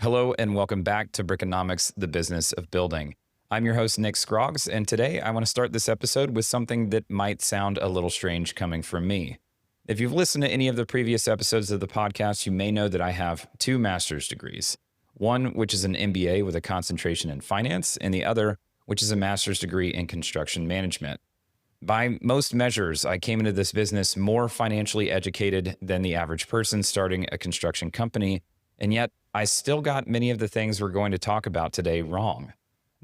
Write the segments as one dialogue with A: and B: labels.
A: Hello and welcome back to Brickonomics, the business of building. I'm your host, Nick Scroggs, and today I want to start this episode with something that might sound a little strange coming from me. If you've listened to any of the previous episodes of the podcast, you may know that I have two master's degrees. One, which is an MBA with a concentration in finance, and the other, which is a master's degree in construction management. By most measures, I came into this business more financially educated than the average person starting a construction company, and yet I still got many of the things we're going to talk about today wrong.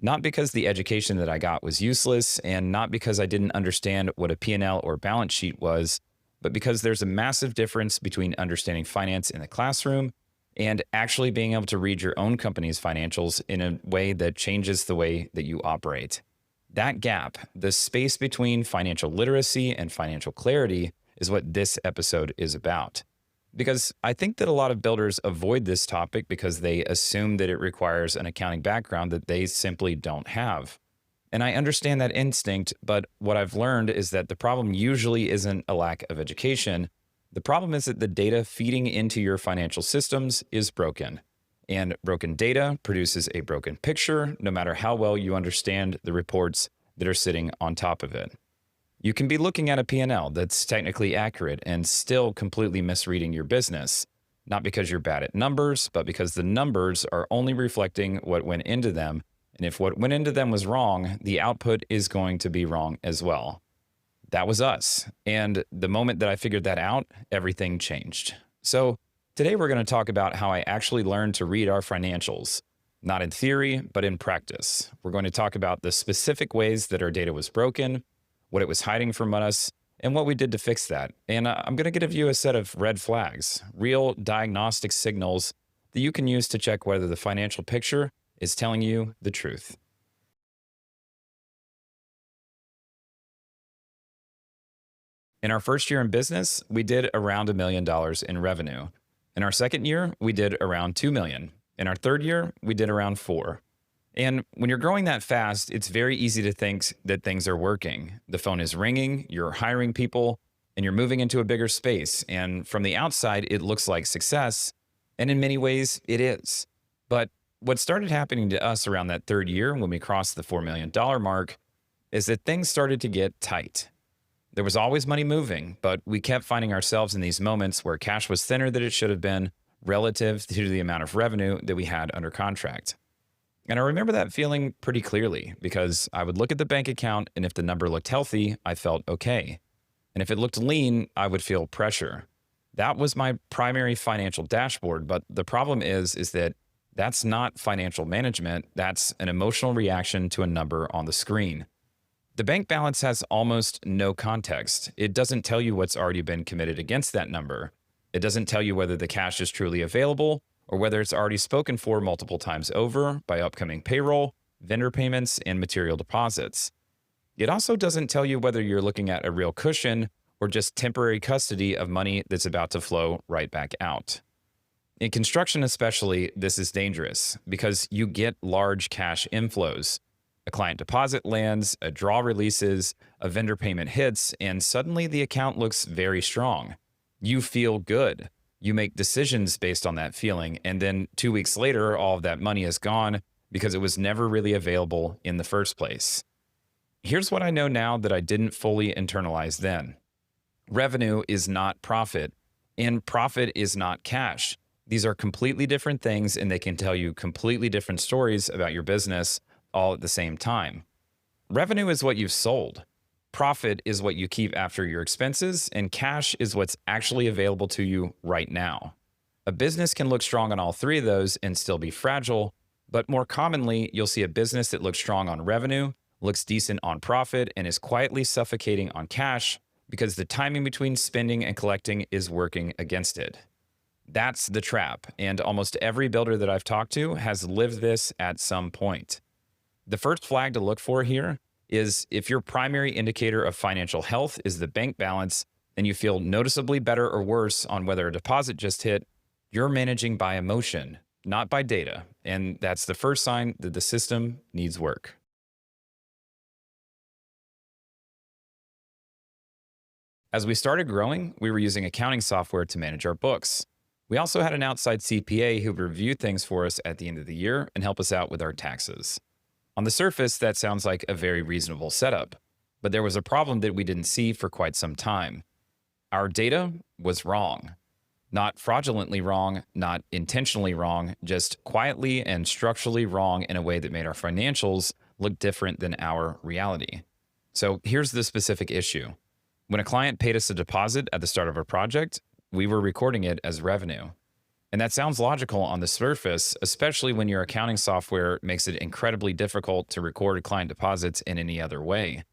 A: Not because the education that I got was useless, and not because I didn't understand what a P&L or balance sheet was, but because there's a massive difference between understanding finance in the classroom and actually being able to read your own company's financials in a way that changes the way that you operate. That gap, the space between financial literacy and financial clarity, is what this episode is about. Because I think that a lot of builders avoid this topic because they assume that it requires an accounting background that they simply don't have. And I understand that instinct, but what I've learned is that the problem usually isn't a lack of education. The problem is that the data feeding into your financial systems is broken. And broken data produces a broken picture, no matter how well you understand the reports that are sitting on top of it. You can be looking at a P&L that's technically accurate and still completely misreading your business, not because you're bad at numbers, but because the numbers are only reflecting what went into them. And if what went into them was wrong, the output is going to be wrong as well. That was us. And the moment that I figured that out, everything changed. So today we're going to talk about how I actually learned to read our financials, not in theory, but in practice. We're going to talk about the specific ways that our data was broken, what it was hiding from us, and what we did to fix that. And I'm going to give you a set of red flags, real diagnostic signals that you can use to check whether the financial picture is telling you the truth. In our first year in business, we did around $1 million in revenue. In our second year, we did around $2 million. In our third year, we did around $4 million. And when you're growing that fast, it's very easy to think that things are working. The phone is ringing, you're hiring people, and you're moving into a bigger space. And from the outside, it looks like success. And in many ways, it is. But what started happening to us around that third year when we crossed the $4 million mark is that things started to get tight. There was always money moving, but we kept finding ourselves in these moments where cash was thinner than it should have been relative to the amount of revenue that we had under contract. And I remember that feeling pretty clearly because I would look at the bank account, and if the number looked healthy, I felt okay. And if it looked lean, I would feel pressure. That was my primary financial dashboard, but the problem is that that's not financial management. That's an emotional reaction to a number on the screen. The bank balance has almost no context. It doesn't tell you what's already been committed against that number. It doesn't tell you whether the cash is truly available or whether it's already spoken for multiple times over by upcoming payroll, vendor payments, and material deposits. It also doesn't tell you whether you're looking at a real cushion or just temporary custody of money that's about to flow right back out. In construction especially, this is dangerous because you get large cash inflows. A client deposit lands, a draw releases, a vendor payment hits, and suddenly the account looks very strong. You feel good. You make decisions based on that feeling, and then 2 weeks later, all of that money is gone because it was never really available in the first place. Here's what I know now that I didn't fully internalize then. Revenue is not profit, and profit is not cash. These are completely different things, and they can tell you completely different stories about your business all at the same time. Revenue is what you've sold. Profit is what you keep after your expenses, and cash is what's actually available to you right now. A business can look strong on all three of those and still be fragile, but more commonly, you'll see a business that looks strong on revenue, looks decent on profit, and is quietly suffocating on cash because the timing between spending and collecting is working against it. That's the trap, and almost every builder that I've talked to has lived this at some point. The first flag to look for here is if your primary indicator of financial health is the bank balance and you feel noticeably better or worse on whether a deposit just hit, you're managing by emotion, not by data. And that's the first sign that the system needs work. As we started growing, we were using accounting software to manage our books. We also had an outside CPA who reviewed things for us at the end of the year and help us out with our taxes. On the surface, that sounds like a very reasonable setup, but there was a problem that we didn't see for quite some time. Our data was wrong. Not fraudulently wrong, not intentionally wrong, just quietly and structurally wrong in a way that made our financials look different than our reality. So here's the specific issue. When a client paid us a deposit at the start of a project, we were recording it as revenue. And that sounds logical on the surface, especially when your accounting software makes it incredibly difficult to record client deposits in any other way.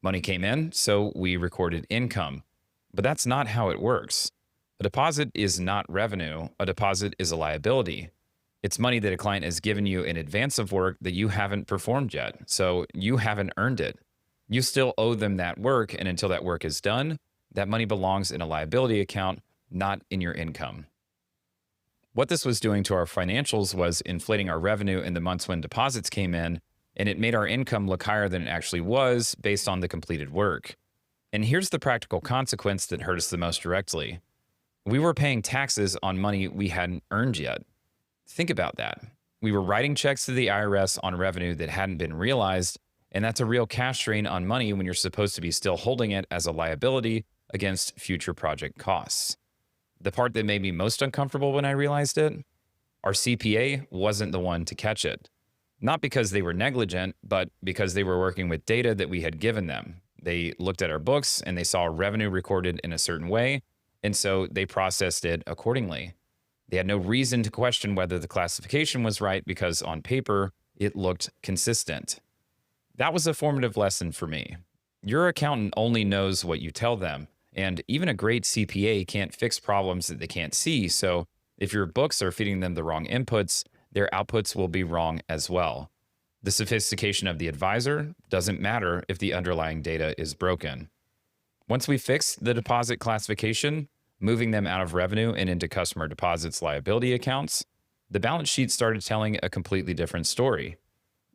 A: Money came in, so we recorded income. But that's not how it works. A deposit is not revenue. A deposit is a liability. It's money that a client has given you in advance of work that you haven't performed yet, so you haven't earned it. You still owe them that work, and until that work is done, that money belongs in a liability account, not in your income. What this was doing to our financials was inflating our revenue in the months when deposits came in, and it made our income look higher than it actually was based on the completed work. And here's the practical consequence that hurt us the most directly. We were paying taxes on money we hadn't earned yet. Think about that. We were writing checks to the IRS on revenue that hadn't been realized, and that's a real cash drain on money when you're supposed to be still holding it as a liability against future project costs. The part that made me most uncomfortable when I realized it, our CPA wasn't the one to catch it. Not because they were negligent, but because they were working with data that we had given them. They looked at our books and they saw revenue recorded in a certain way, and so they processed it accordingly. They had no reason to question whether the classification was right because on paper, it looked consistent. That was a formative lesson for me. Your accountant only knows what you tell them, and even a great CPA can't fix problems that they can't see, so if your books are feeding them the wrong inputs, their outputs will be wrong as well. The sophistication of the advisor doesn't matter if the underlying data is broken. Once we fixed the deposit classification, moving them out of revenue and into customer deposits liability accounts, the balance sheet started telling a completely different story.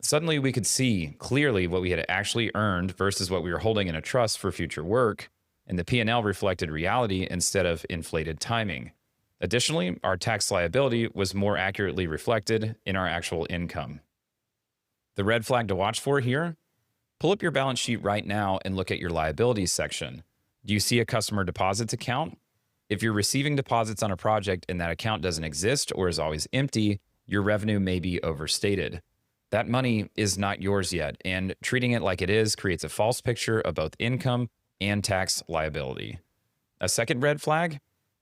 A: Suddenly, we could see clearly what we had actually earned versus what we were holding in a trust for future work, and the P&L reflected reality instead of inflated timing. Additionally, our tax liability was more accurately reflected in our actual income. The red flag to watch for here? Pull up your balance sheet right now and look at your liabilities section. Do you see a customer deposits account? If you're receiving deposits on a project and that account doesn't exist or is always empty, your revenue may be overstated. That money is not yours yet, and treating it like it is creates a false picture of both income and tax liability. A second red flag?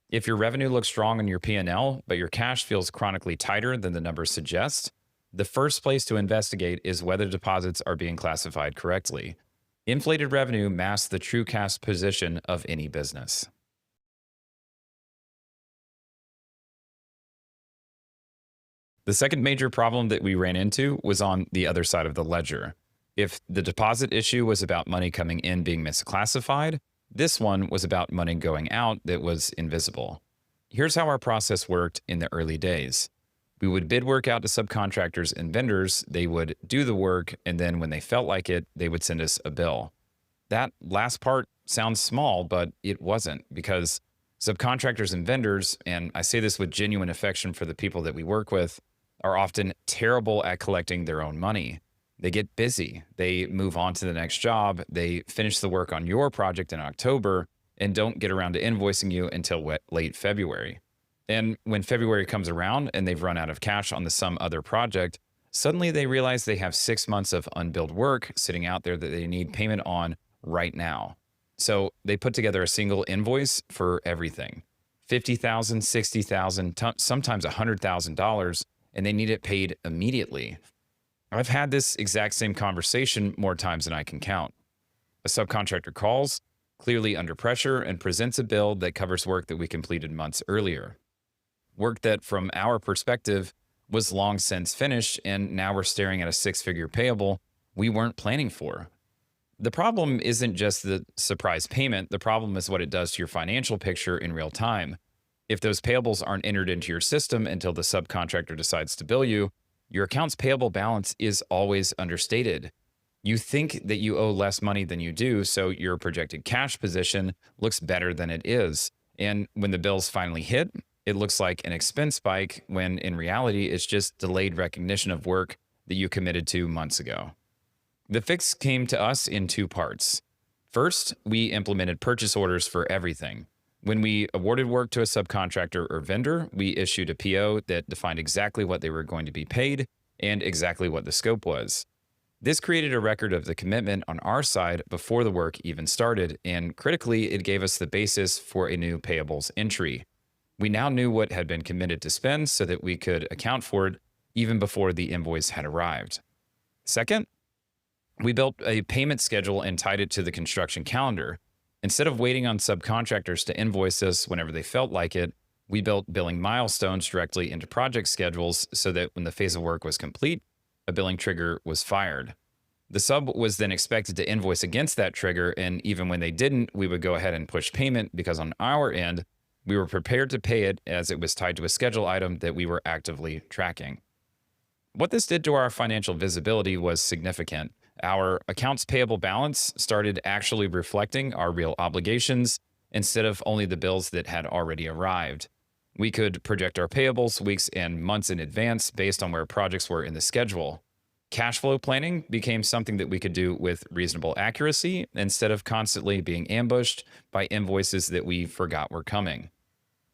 A: If your revenue looks strong on your P&L, but your cash feels chronically tighter than the numbers suggest, the first place to investigate is whether deposits are being classified correctly. Inflated revenue masks the true cash position of any business. The second major problem that we ran into was on the other side of the ledger. If the deposit issue was about money coming in being misclassified, this one was about money going out that was invisible. Here's how our process worked in the early days. We would bid work out to subcontractors and vendors, they would do the work, and then when they felt like it, they would send us a bill. That last part sounds small, but it wasn't, because subcontractors and vendors, and I say this with genuine affection for the people that we work with, are often terrible at collecting their own money. They get busy, they move on to the next job, they finish the work on your project in October, and don't get around to invoicing you until late February. And when February comes around and they've run out of cash on some other project, suddenly they realize they have 6 months of unbilled work sitting out there that they need payment on right now. So they put together a single invoice for everything. $50,000, $60,000, sometimes $100,000, and they need it paid immediately. I've had this exact same conversation more times than I can count. A subcontractor calls, clearly under pressure, and presents a bill that covers work that we completed months earlier. Work that, from our perspective, was long since finished, and now we're staring at a six-figure payable we weren't planning for. The problem isn't just the surprise payment. The problem is what it does to your financial picture in real time. If those payables aren't entered into your system until the subcontractor decides to bill you, your accounts payable balance is always understated. You think that you owe less money than you do, so your projected cash position looks better than it is. And when the bills finally hit, it looks like an expense spike when in reality, it's just delayed recognition of work that you committed to months ago. The fix came to us in two parts. First, we implemented purchase orders for everything. When we awarded work to a subcontractor or vendor, we issued a PO that defined exactly what they were going to be paid and exactly what the scope was. This created a record of the commitment on our side before the work even started, and critically, it gave us the basis for a new payables entry. We now knew what had been committed to spend so that we could account for it even before the invoice had arrived. Second, we built a payment schedule and tied it to the construction calendar. Instead of waiting on subcontractors to invoice us whenever they felt like it, we built billing milestones directly into project schedules so that when the phase of work was complete, a billing trigger was fired. The sub was then expected to invoice against that trigger, and even when they didn't, we would go ahead and push payment because on our end, we were prepared to pay it as it was tied to a schedule item that we were actively tracking. What this did to our financial visibility was significant. Our accounts payable balance started actually reflecting our real obligations instead of only the bills that had already arrived. We could project our payables weeks and months in advance based on where projects were in the schedule. Cash flow planning became something that we could do with reasonable accuracy instead of constantly being ambushed by invoices that we forgot were coming.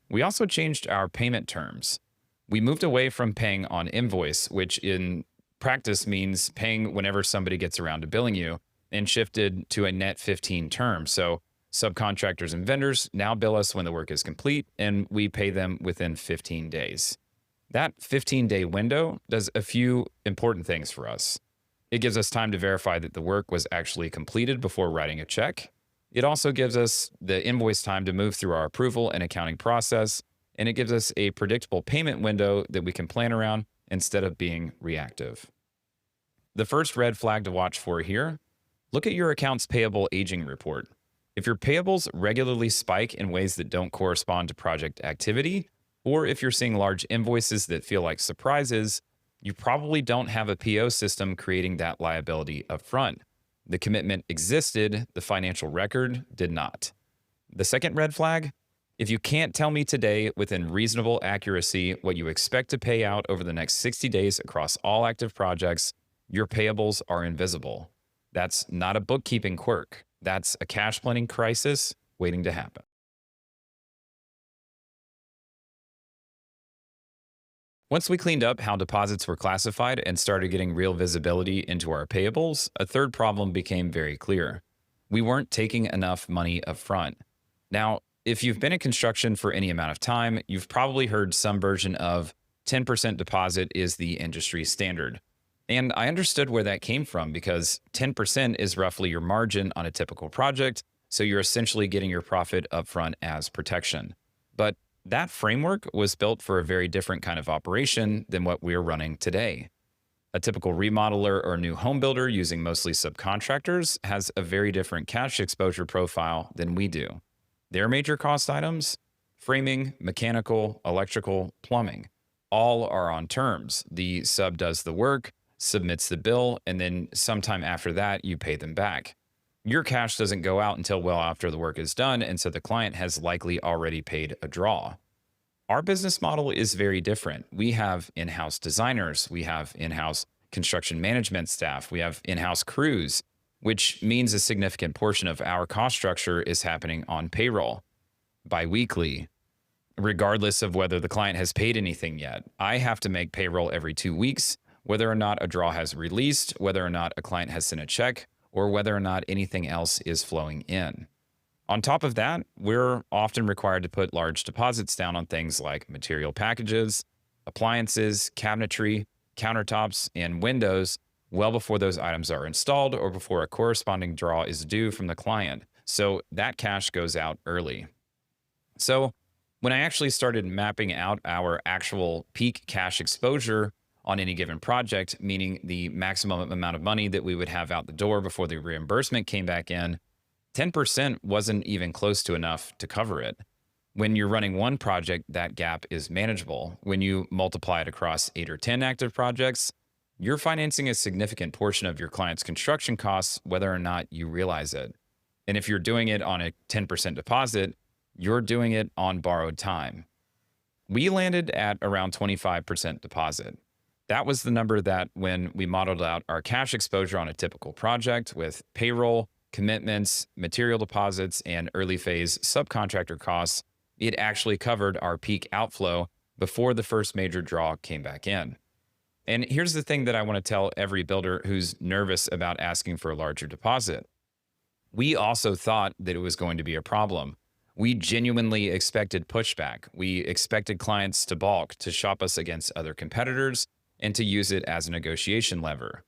A: We also changed our payment terms. We moved away from paying on invoice, which in practice means paying whenever somebody gets around to billing you, and shifted to a net 15 term. So subcontractors and vendors now bill us when the work is complete, and we pay them within 15 days. That 15-day window does a few important things for us. It gives us time to verify that the work was actually completed before writing a check. It also gives us the invoice time to move through our approval and accounting process, and it gives us a predictable payment window that we can plan around instead of being reactive. The first red flag to watch for here, look at your accounts payable aging report. If your payables regularly spike in ways that don't correspond to project activity, or if you're seeing large invoices that feel like surprises, you probably don't have a PO system creating that liability up front. The commitment existed, the financial record did not. The second red flag, if you can't tell me today within reasonable accuracy what you expect to pay out over the next 60 days across all active projects, your payables are invisible. That's not a bookkeeping quirk. That's a cash planning crisis waiting to happen. Once we cleaned up how deposits were classified and started getting real visibility into our payables, a third problem became very clear. We weren't taking enough money up front. Now, if you've been in construction for any amount of time, you've probably heard some version of 10% deposit is the industry standard. And I understood where that came from because 10% is roughly your margin on a typical project, so you're essentially getting your profit upfront as protection. But that framework was built for a very different kind of operation than what we're running today. A typical remodeler or new home builder using mostly subcontractors has a very different cash exposure profile than we do. Their major cost items, framing, mechanical, electrical, plumbing, all are on terms. The sub does the work, submits the bill, and then sometime after that, you pay them back. Your cash doesn't go out until well after the work is done, and so the client has likely already paid a draw. Our business model is very different. We have in-house designers, we have in-house construction management staff, we have in-house crews, which means a significant portion of our cost structure is happening on payroll, biweekly, regardless of whether the client has paid anything yet. I have to make payroll every 2 weeks, whether or not a draw has released, whether or not a client has sent a check, or whether or not anything else is flowing in. On top of that, we're often required to put large deposits down on things like material packages, appliances, cabinetry, countertops, and windows well before those items are installed or before a corresponding draw is due from the client. So that cash goes out early. So when I actually started mapping out our actual peak cash exposure on any given project, meaning the maximum amount of money that we would have out the door before the reimbursement came back in, 10% wasn't even close to enough to cover it. When you're running one project, that gap is manageable. When you multiply it across 8 or 10 active projects, you're financing a significant portion of your client's construction costs, whether or not you realize it. And if you're doing it on a 10% deposit, you're doing it on borrowed time. We landed at around 25% deposit. That was the number that, when we modeled out our cash exposure on a typical project with payroll, commitments, material deposits, and early phase subcontractor costs, it actually covered our peak outflow before the first major draw came back in. And here's the thing that I want to tell every builder who's nervous about asking for a larger deposit. We also thought that it was going to be a problem. We genuinely expected pushback. We expected clients to balk, to shop us against other competitors, and to use it as a negotiation lever.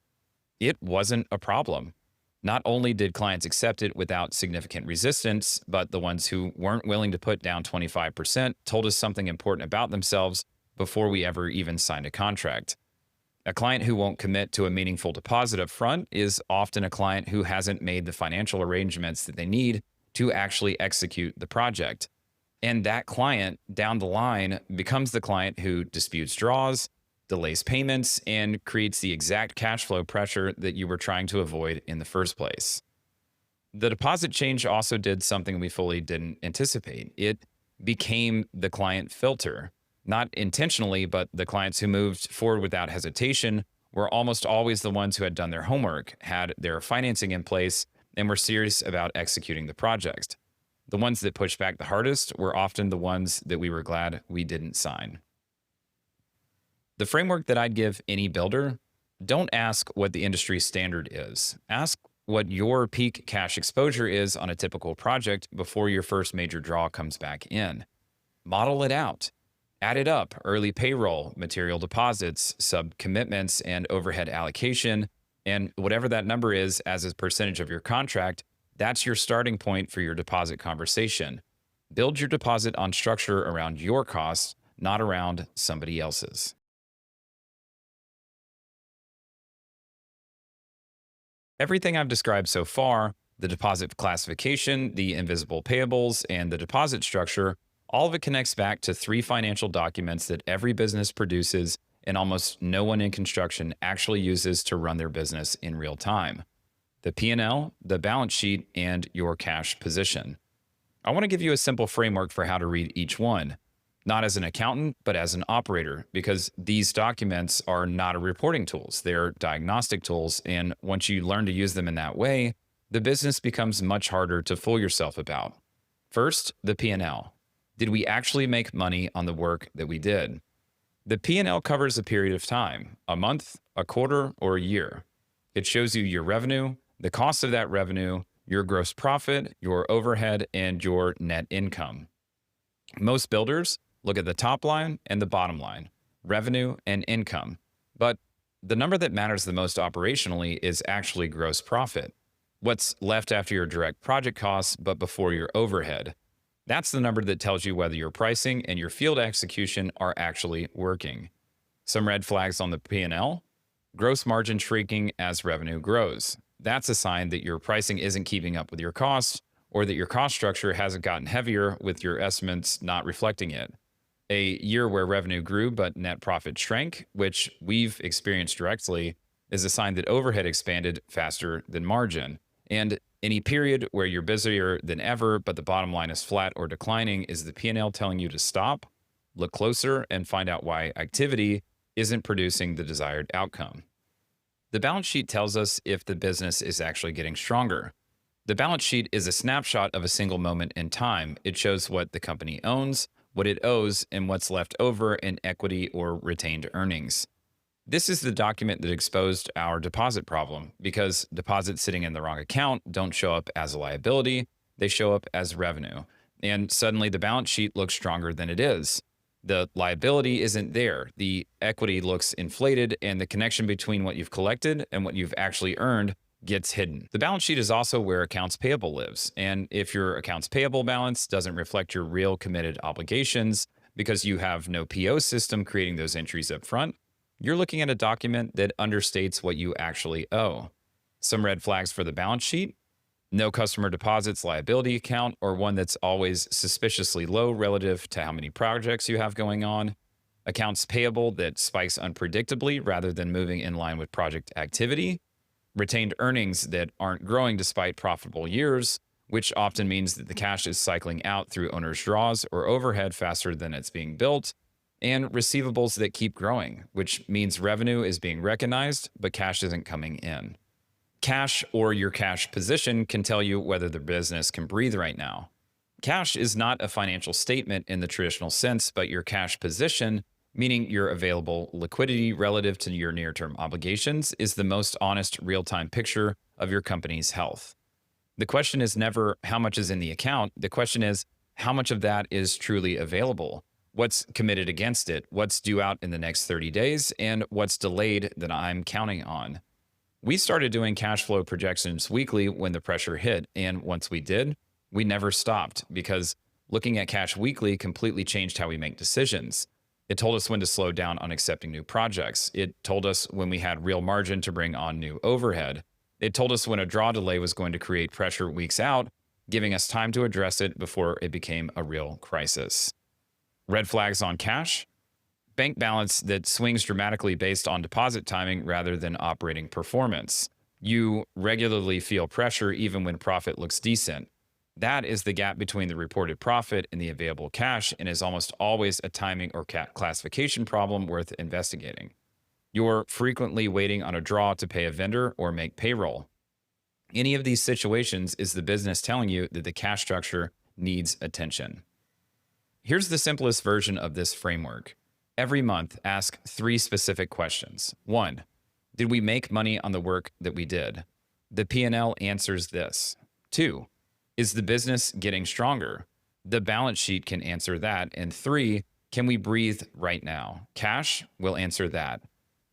A: It wasn't a problem. Not only did clients accept it without significant resistance, but the ones who weren't willing to put down 25% told us something important about themselves before we ever even signed a contract. A client who won't commit to a meaningful deposit up front is often a client who hasn't made the financial arrangements that they need to actually execute the project. And that client down the line becomes the client who disputes draws, delays payments, and creates the exact cash flow pressure that you were trying to avoid in the first place. The deposit change also did something we fully didn't anticipate. It became the client filter. Not intentionally, but the clients who moved forward without hesitation were almost always the ones who had done their homework, had their financing in place, and were serious about executing the project. The ones that pushed back the hardest were often the ones that we were glad we didn't sign. The framework that I'd give any builder: don't ask what the industry standard is. Ask what your peak cash exposure is on a typical project before your first major draw comes back in. Model it out. Add it up: early payroll, material deposits, sub commitments, and overhead allocation. And whatever that number is as a percentage of your contract, that's your starting point for your deposit conversation. Build your deposit on structure around your costs, not around somebody else's. Everything I've described so far, the deposit classification, the invisible payables, and the deposit structure, all of it connects back to three financial documents that every business produces and almost no one in construction actually uses to run their business in real time: the P&L, the balance sheet, and your cash position. I want to give you a simple framework for how to read each one, not as an accountant, but as an operator, because these documents are not reporting tools. They're diagnostic tools, and once you learn to use them in that way, the business becomes much harder to fool yourself about. First, the P&L. Did we actually make money on the work that we did? The P&L covers a period of time: a month, a quarter, or a year. It shows you your revenue, the cost of that revenue, your gross profit, your overhead, and your net income. Most builders look at the top line and the bottom line, revenue and income. But the number that matters the most operationally is actually gross profit. What's left after your direct project costs, but before your overhead. That's the number that tells you whether your pricing and your field execution are actually working. Some red flags on the P&L: gross margin shrinking as revenue grows. That's a sign that your pricing isn't keeping up with your costs, or that your cost structure hasn't gotten heavier with your estimates not reflecting it. A year where revenue grew but net profit shrank, which we've experienced directly, is a sign that overhead expanded faster than margin. And any period where you're busier than ever, but the bottom line is flat or declining, is the P&L telling you to stop, look closer, and find out why activity isn't producing the desired outcome. The balance sheet tells us if the business is actually getting stronger. The balance sheet is a snapshot of a single moment in time. It shows what the company owns, what it owes, and what's left over in equity or retained earnings. This is the document that exposed our deposit problem, because deposits sitting in the wrong account don't show up as a liability, they show up as revenue. And suddenly the balance sheet looks stronger than it is. The liability isn't there, the equity looks inflated, and the connection between what you've collected and what you've actually earned gets hidden. The balance sheet is also where accounts payable lives. And if your accounts payable balance doesn't reflect your real committed obligations because you have no PO system creating those entries up front, you're looking at a document that understates what you actually owe. Some red flags for the balance sheet: no customer deposits liability account, or one that's always suspiciously low relative to how many projects you have going on. Accounts payable that spikes unpredictably rather than moving in line with project activity. Retained earnings that aren't growing despite profitable years, which often means that the cash is cycling out through owner's draws or overhead faster than it's being built. and receivables that keep growing, which means revenue is being recognized, but cash isn't coming in. Cash or your cash position can tell you whether the business can breathe right now. Cash is not a financial statement in the traditional sense, but your cash position, meaning your available liquidity relative to your near-term obligations, is the most honest real-time picture of your company's health. The question is never how much is in the account. The question is how much of that is truly available. What's committed against it? What's due out in the next 30 days? And what's delayed that I'm counting on? We started doing cash flow projections weekly when the pressure hit. And once we did, we never stopped because looking at cash weekly completely changed how we make decisions. It told us when to slow down on accepting new projects. It told us when we had real margin to bring on new overhead. It told us when a draw delay was going to create pressure weeks out, giving us time to address it before it became a real crisis. Red flags on cash: bank balance that swings dramatically based on deposit timing rather than operating performance. You regularly feel pressure even when profit looks decent. That is the gap between the reported profit and the available cash, and is almost always a timing or classification problem worth investigating. You're frequently waiting on a draw to pay a vendor or make payroll. Any of these situations is the business telling you that the cash structure needs attention. Here's the simplest version of this framework. Every month, ask 3 specific questions. 1. Did we make money on the work that we did? The P&L answers this. 2. Is the business getting stronger? The balance sheet can answer that. And 3, can we breathe right now? Cash will answer that.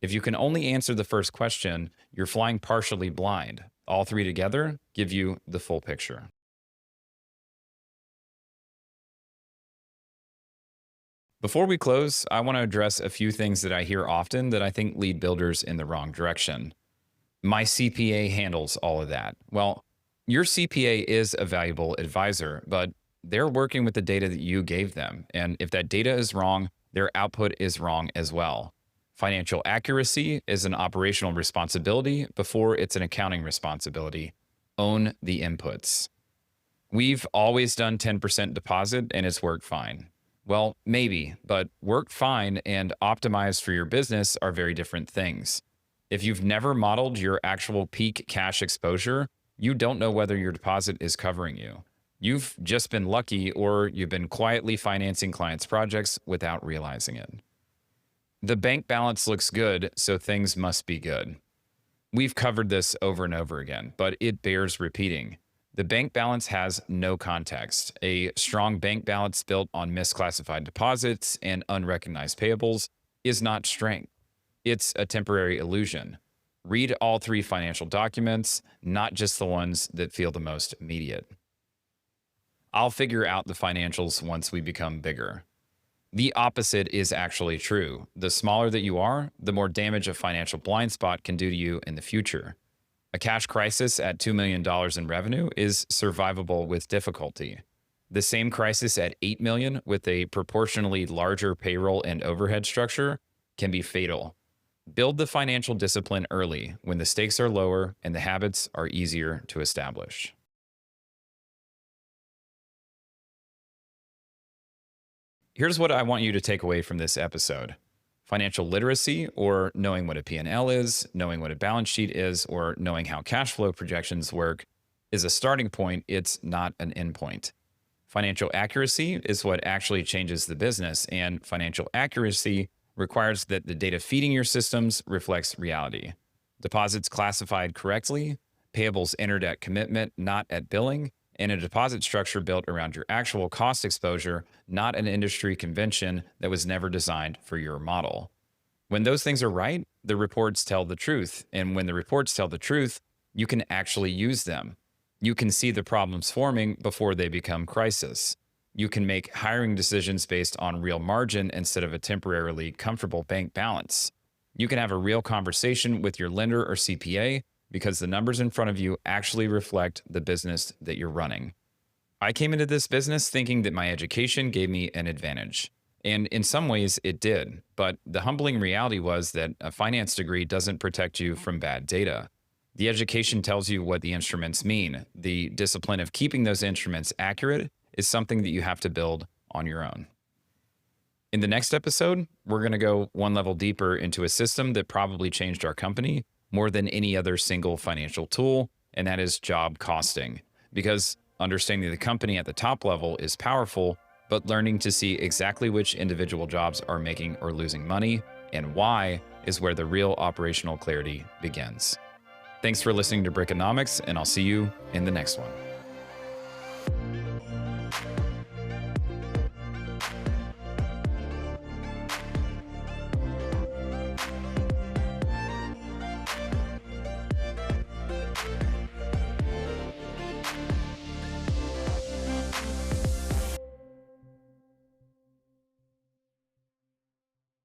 A: If you can only answer the first question, you're flying partially blind. All 3 together give you the full picture. Before we close, I want to address a few things that I hear often that I think lead builders in the wrong direction. My CPA handles all of that. Well, your CPA is a valuable advisor, but they're working with the data that you gave them. And if that data is wrong, their output is wrong as well. Financial accuracy is an operational responsibility before it's an accounting responsibility. Own the inputs. We've always done 10% deposit and it's worked fine. Well, maybe, but work fine and optimized for your business are very different things. If you've never modeled your actual peak cash exposure, you don't know whether your deposit is covering you. You've just been lucky, or you've been quietly financing clients' projects without realizing it. The bank balance looks good, so things must be good. We've covered this over and over again, but it bears repeating. The bank balance has no context. A strong bank balance built on misclassified deposits and unrecognized payables is not strength. It's a temporary illusion. Read all 3 financial documents, not just the ones that feel the most immediate. I'll figure out the financials once we become bigger. The opposite is actually true. The smaller that you are, the more damage a financial blind spot can do to you in the future. A cash crisis at $2 million in revenue is survivable with difficulty. The same crisis at $8 million with a proportionally larger payroll and overhead structure can be fatal. Build the financial discipline early when the stakes are lower and the habits are easier to establish. Here's what I want you to take away from this episode. Financial literacy, or knowing what a P&L is, knowing what a balance sheet is, or knowing how cash flow projections work, is a starting point. It's not an endpoint. Financial accuracy is what actually changes the business, and financial accuracy requires that the data feeding your systems reflects reality. Deposits classified correctly, payables entered at commitment, not at billing, and a deposit structure built around your actual cost exposure, not an industry convention that was never designed for your model. When those things are right, the reports tell the truth. And when the reports tell the truth, you can actually use them. You can see the problems forming before they become crisis. You can make hiring decisions based on real margin instead of a temporarily comfortable bank balance. You can have a real conversation with your lender or CPA because the numbers in front of you actually reflect the business that you're running. I came into this business thinking that my education gave me an advantage. And in some ways it did. But the humbling reality was that a finance degree doesn't protect you from bad data. The education tells you what the instruments mean. The discipline of keeping those instruments accurate is something that you have to build on your own. In the next episode, we're going to go one level deeper into a system that probably changed our company more than any other single financial tool, and that is job costing. Because understanding the company at the top level is powerful, but learning to see exactly which individual jobs are making or losing money and why is where the real operational clarity begins. Thanks for listening to Brickonomics, and I'll see you in the next one.